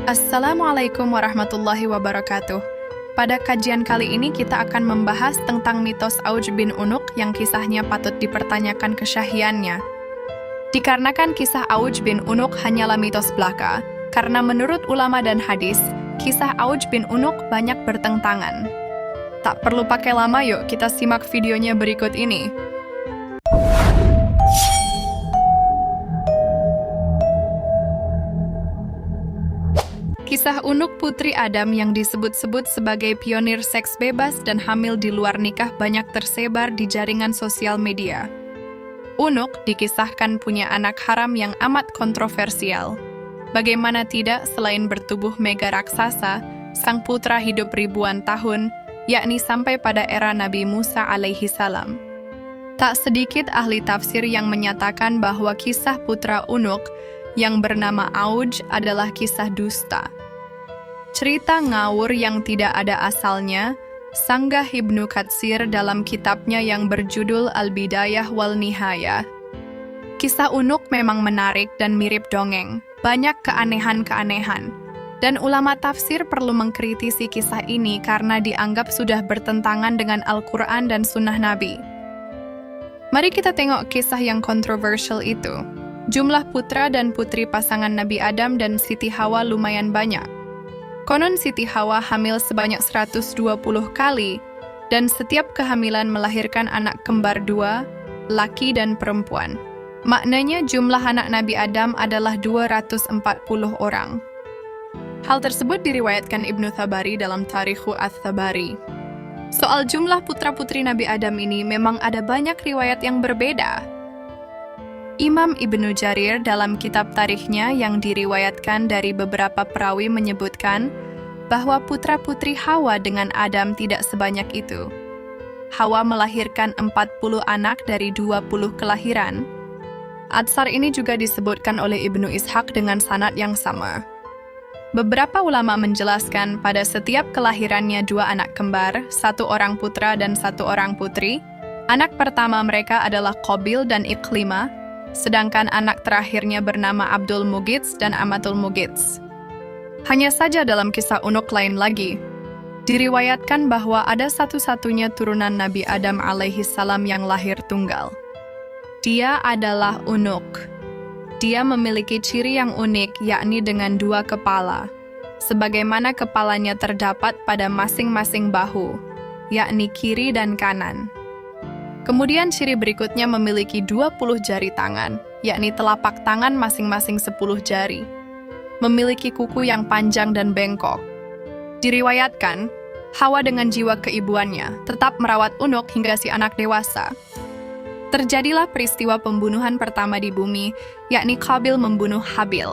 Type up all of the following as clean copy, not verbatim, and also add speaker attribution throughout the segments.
Speaker 1: Assalamualaikum warahmatullahi wabarakatuh. Pada kajian kali ini kita akan membahas tentang mitos Auj bin Unuk yang kisahnya patut dipertanyakan kesyahiannya. Dikarenakan kisah Auj bin Unuk hanyalah mitos belaka, karena menurut ulama dan hadis, kisah Auj bin Unuk banyak bertentangan. Tak perlu pakai lama, yuk kita simak videonya berikut ini. Kisah Unuk putri Adam yang disebut-sebut sebagai pionir seks bebas dan hamil di luar nikah banyak tersebar di jaringan sosial media. Unuk dikisahkan punya anak haram yang amat kontroversial. Bagaimana tidak, selain bertubuh mega raksasa, sang putra hidup ribuan tahun, yakni sampai pada era Nabi Musa alaihi salam. Tak sedikit ahli tafsir yang menyatakan bahwa kisah putra Unuk yang bernama Auj adalah kisah dusta. Cerita ngawur yang tidak ada asalnya, sanggah Ibnu Katsir dalam kitabnya yang berjudul Al-Bidayah wal Nihayah. Kisah Unuk memang menarik dan mirip dongeng, banyak keanehan-keanehan, dan ulama tafsir perlu mengkritisi kisah ini karena dianggap sudah bertentangan dengan Al-Quran dan Sunnah Nabi. Mari kita tengok kisah yang kontroversial itu. Jumlah putra dan putri pasangan Nabi Adam dan Siti Hawa lumayan banyak. Konon Siti Hawa hamil sebanyak 120 kali, dan setiap kehamilan melahirkan anak kembar dua, laki dan perempuan. Maknanya jumlah anak Nabi Adam adalah 240 orang. Hal tersebut diriwayatkan Ibnu Thabari dalam Tarikhu Ats-Tsabari. Soal jumlah putra-putri Nabi Adam ini memang ada banyak riwayat yang berbeda. Imam Ibnu Jarir dalam kitab tarikhnya yang diriwayatkan dari beberapa perawi menyebutkan bahwa putra-putri Hawa dengan Adam tidak sebanyak itu. Hawa melahirkan 40 anak dari 20 kelahiran. Atsar ini juga disebutkan oleh Ibnu Ishaq dengan sanad yang sama. Beberapa ulama menjelaskan pada setiap kelahirannya 2 anak kembar, 1 orang putra dan 1 orang putri. Anak pertama mereka adalah Qabil dan Iklimah, sedangkan anak terakhirnya bernama Abdul Mughits dan Amatul Mughits. Hanya saja dalam kisah Unuk lain lagi, diriwayatkan bahwa ada satu-satunya turunan Nabi Adam alaihi salam yang lahir tunggal. Dia adalah Unuk. Dia memiliki ciri yang unik, yakni dengan 2 kepala, sebagaimana kepalanya terdapat pada masing-masing bahu, yakni kiri dan kanan. Kemudian ciri berikutnya memiliki 20 jari tangan, yakni telapak tangan masing-masing 10 jari. Memiliki kuku yang panjang dan bengkok. Diriwayatkan, Hawa dengan jiwa keibuannya tetap merawat Unuk hingga si anak dewasa. Terjadilah peristiwa pembunuhan pertama di bumi, yakni Qabil membunuh Habil.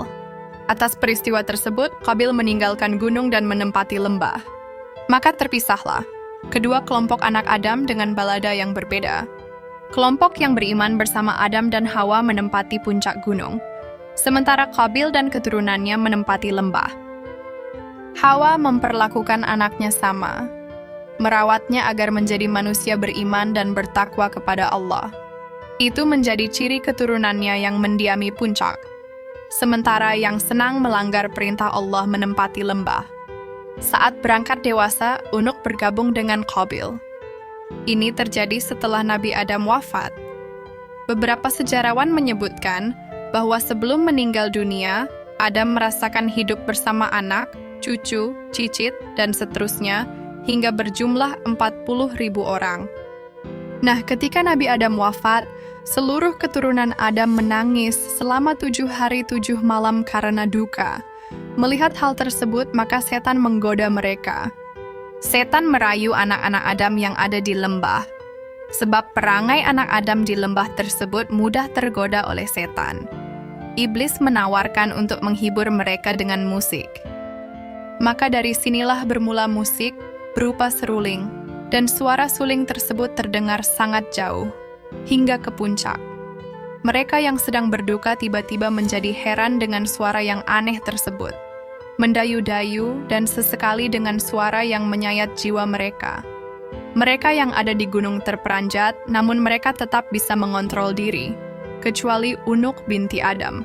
Speaker 1: Atas peristiwa tersebut, Qabil meninggalkan gunung dan menempati lembah. Maka terpisahlah kedua kelompok anak Adam dengan balada yang berbeda. Kelompok yang beriman bersama Adam dan Hawa menempati puncak gunung, sementara Qabil dan keturunannya menempati lembah. Hawa memperlakukan anaknya sama, merawatnya agar menjadi manusia beriman dan bertakwa kepada Allah. Itu menjadi ciri keturunannya yang mendiami puncak, sementara yang senang melanggar perintah Allah menempati lembah. Saat berangkat dewasa, Unuk bergabung dengan Qabil. Ini terjadi setelah Nabi Adam wafat. Beberapa sejarawan menyebutkan bahwa sebelum meninggal dunia, Adam merasakan hidup bersama anak, cucu, cicit, dan seterusnya hingga berjumlah 40.000 orang. Nah, ketika Nabi Adam wafat, seluruh keturunan Adam menangis selama 7 hari 7 malam karena duka. Melihat hal tersebut, maka setan menggoda mereka. Setan merayu anak-anak Adam yang ada di lembah, sebab perangai anak Adam di lembah tersebut mudah tergoda oleh setan. Iblis menawarkan untuk menghibur mereka dengan musik. Maka dari sinilah bermula musik berupa seruling, dan suara suling tersebut terdengar sangat jauh, hingga ke puncak. Mereka yang sedang berduka tiba-tiba menjadi heran dengan suara yang aneh tersebut, mendayu-dayu dan sesekali dengan suara yang menyayat jiwa mereka. Mereka yang ada di gunung terperanjat, namun mereka tetap bisa mengontrol diri, kecuali Unuk binti Adam.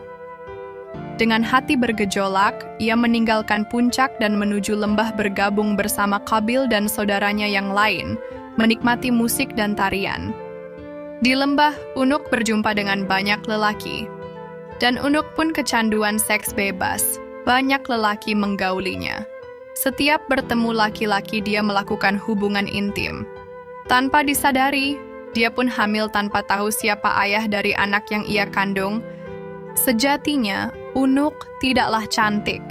Speaker 1: Dengan hati bergejolak, ia meninggalkan puncak dan menuju lembah bergabung bersama Qabil dan saudaranya yang lain, menikmati musik dan tarian. Di lembah, Unuk berjumpa dengan banyak lelaki. Dan Unuk pun kecanduan seks bebas. Banyak lelaki menggaulinya. Setiap bertemu laki-laki dia melakukan hubungan intim. Tanpa disadari, dia pun hamil tanpa tahu siapa ayah dari anak yang ia kandung. Sejatinya, Unuk tidaklah cantik.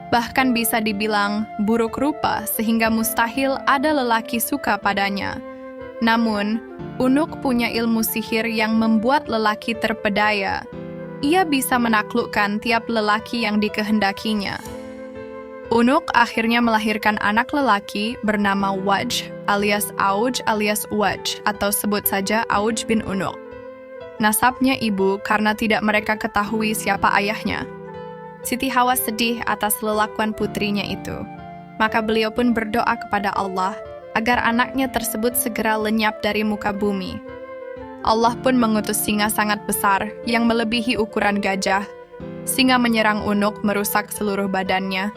Speaker 1: Bahkan bisa dibilang buruk rupa sehingga mustahil ada lelaki suka padanya. Namun, Unuk punya ilmu sihir yang membuat lelaki terpedaya. Ia bisa menaklukkan tiap lelaki yang dikehendakinya. Unuk akhirnya melahirkan anak lelaki bernama Wajh alias Auj alias Wajh atau sebut saja Auj bin Unuk. Nasabnya ibu karena tidak mereka ketahui siapa ayahnya. Siti Hawa sedih atas lelakuan putrinya itu. Maka beliau pun berdoa kepada Allah agar anaknya tersebut segera lenyap dari muka bumi. Allah pun mengutus singa sangat besar yang melebihi ukuran gajah. Singa menyerang Unuk merusak seluruh badannya.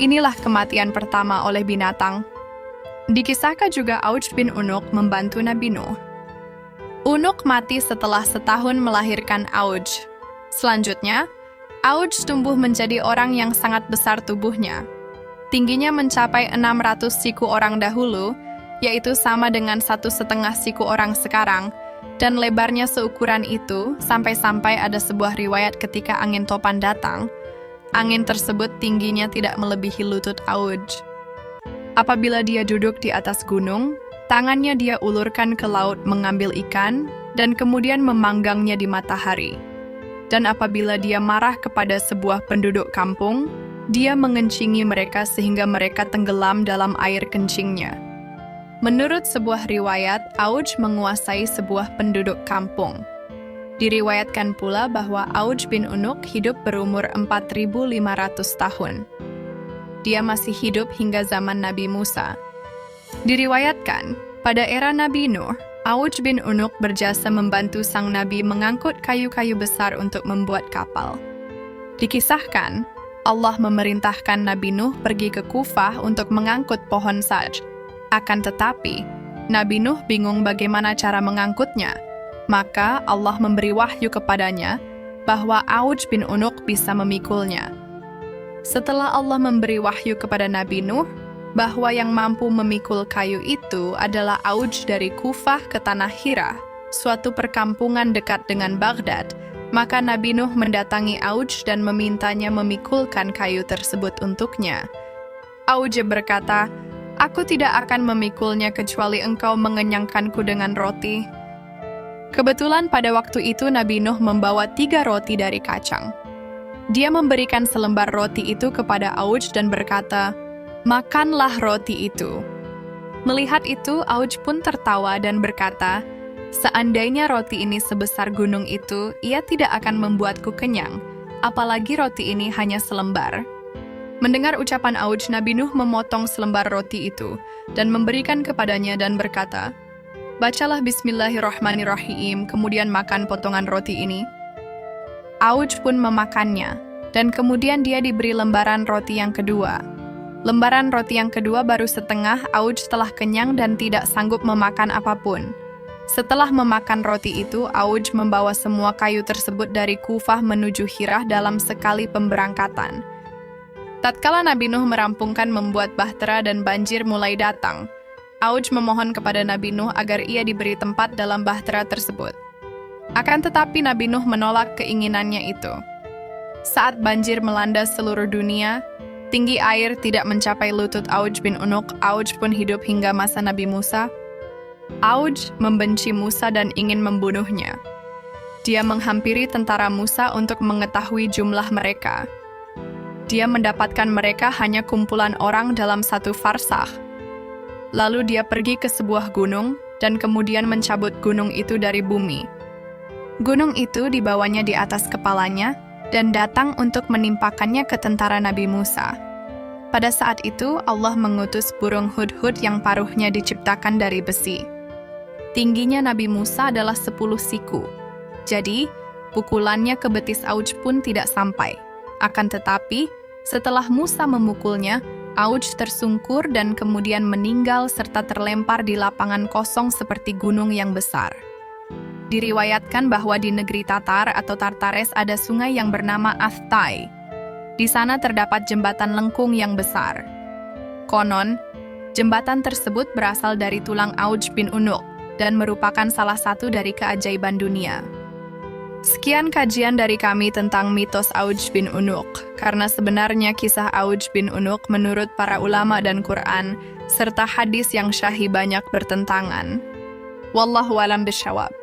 Speaker 1: Inilah kematian pertama oleh binatang. Dikisahkan juga Auj bin Unuk membantu Nabi Nuh. Unuk mati setelah setahun melahirkan Auj. Selanjutnya, Auj tumbuh menjadi orang yang sangat besar tubuhnya. Tingginya mencapai 600 siku orang dahulu, yaitu sama dengan 1,5 siku orang sekarang, dan lebarnya seukuran itu sampai-sampai ada sebuah riwayat ketika angin topan datang. Angin tersebut tingginya tidak melebihi lutut Auj. Apabila dia duduk di atas gunung, tangannya dia ulurkan ke laut mengambil ikan, dan kemudian memanggangnya di matahari. Dan apabila dia marah kepada sebuah penduduk kampung, dia mengencingi mereka sehingga mereka tenggelam dalam air kencingnya. Menurut sebuah riwayat, Auj menguasai sebuah penduduk kampung. Diriwayatkan pula bahwa Auj bin Unuk hidup berumur 4.500 tahun. Dia masih hidup hingga zaman Nabi Musa. Diriwayatkan, pada era Nabi Nuh, Auj bin Unuk berjasa membantu sang Nabi mengangkut kayu-kayu besar untuk membuat kapal. Dikisahkan, Allah memerintahkan Nabi Nuh pergi ke Kufah untuk mengangkut pohon saj. Akan tetapi, Nabi Nuh bingung bagaimana cara mengangkutnya. Maka Allah memberi wahyu kepadanya bahwa Auj bin Unuk bisa memikulnya. Setelah Allah memberi wahyu kepada Nabi Nuh bahwa yang mampu memikul kayu itu adalah Auj dari Kufah ke Tanah Hira, suatu perkampungan dekat dengan Baghdad, maka Nabi Nuh mendatangi Auj dan memintanya memikulkan kayu tersebut untuknya. Auj berkata, "Aku tidak akan memikulnya kecuali engkau mengenyangkanku dengan roti." Kebetulan pada waktu itu Nabi Nuh membawa 3 roti dari kacang. Dia memberikan selembar roti itu kepada Auj dan berkata, "Makanlah roti itu." Melihat itu, Auj pun tertawa dan berkata, "Seandainya roti ini sebesar gunung itu, ia tidak akan membuatku kenyang, apalagi roti ini hanya selembar." Mendengar ucapan Auj, Nabi Nuh memotong selembar roti itu dan memberikan kepadanya dan berkata, "Bacalah Bismillahirrahmanirrahim, kemudian makan potongan roti ini." Auj pun memakannya, dan kemudian dia diberi lembaran roti yang kedua. Lembaran roti yang kedua baru setengah, Auj telah kenyang dan tidak sanggup memakan apapun. Setelah memakan roti itu, Auj membawa semua kayu tersebut dari Kufah menuju Hirah dalam sekali pemberangkatan. Tatkala Nabi Nuh merampungkan membuat bahtera dan banjir mulai datang, Auj memohon kepada Nabi Nuh agar ia diberi tempat dalam bahtera tersebut. Akan tetapi Nabi Nuh menolak keinginannya itu. Saat banjir melanda seluruh dunia, tinggi air tidak mencapai lutut Auj bin Unuk. Auj pun hidup hingga masa Nabi Musa. Auj membenci Musa dan ingin membunuhnya. Dia menghampiri tentara Musa untuk mengetahui jumlah mereka. Dia mendapatkan mereka hanya kumpulan orang dalam 1 farsakh. Lalu dia pergi ke sebuah gunung dan kemudian mencabut gunung itu dari bumi. Gunung itu dibawanya di atas kepalanya dan datang untuk menimpakannya ke tentara Nabi Musa. Pada saat itu, Allah mengutus burung hudhud yang paruhnya diciptakan dari besi. Tingginya Nabi Musa adalah 10 siku. Jadi, pukulannya ke betis Auj pun tidak sampai. Akan tetapi, setelah Musa memukulnya, Auj tersungkur dan kemudian meninggal serta terlempar di lapangan kosong seperti gunung yang besar. Diriwayatkan bahwa di negeri Tatar atau Tartares ada sungai yang bernama Athtai. Di sana terdapat jembatan lengkung yang besar. Konon, jembatan tersebut berasal dari tulang Auj bin Unuk dan merupakan salah satu dari keajaiban dunia. Sekian kajian dari kami tentang mitos Auj bin Unuk, karena sebenarnya kisah Auj bin Unuk menurut para ulama dan Quran, serta hadis yang syahih banyak bertentangan. Wallahu alam bisyawab.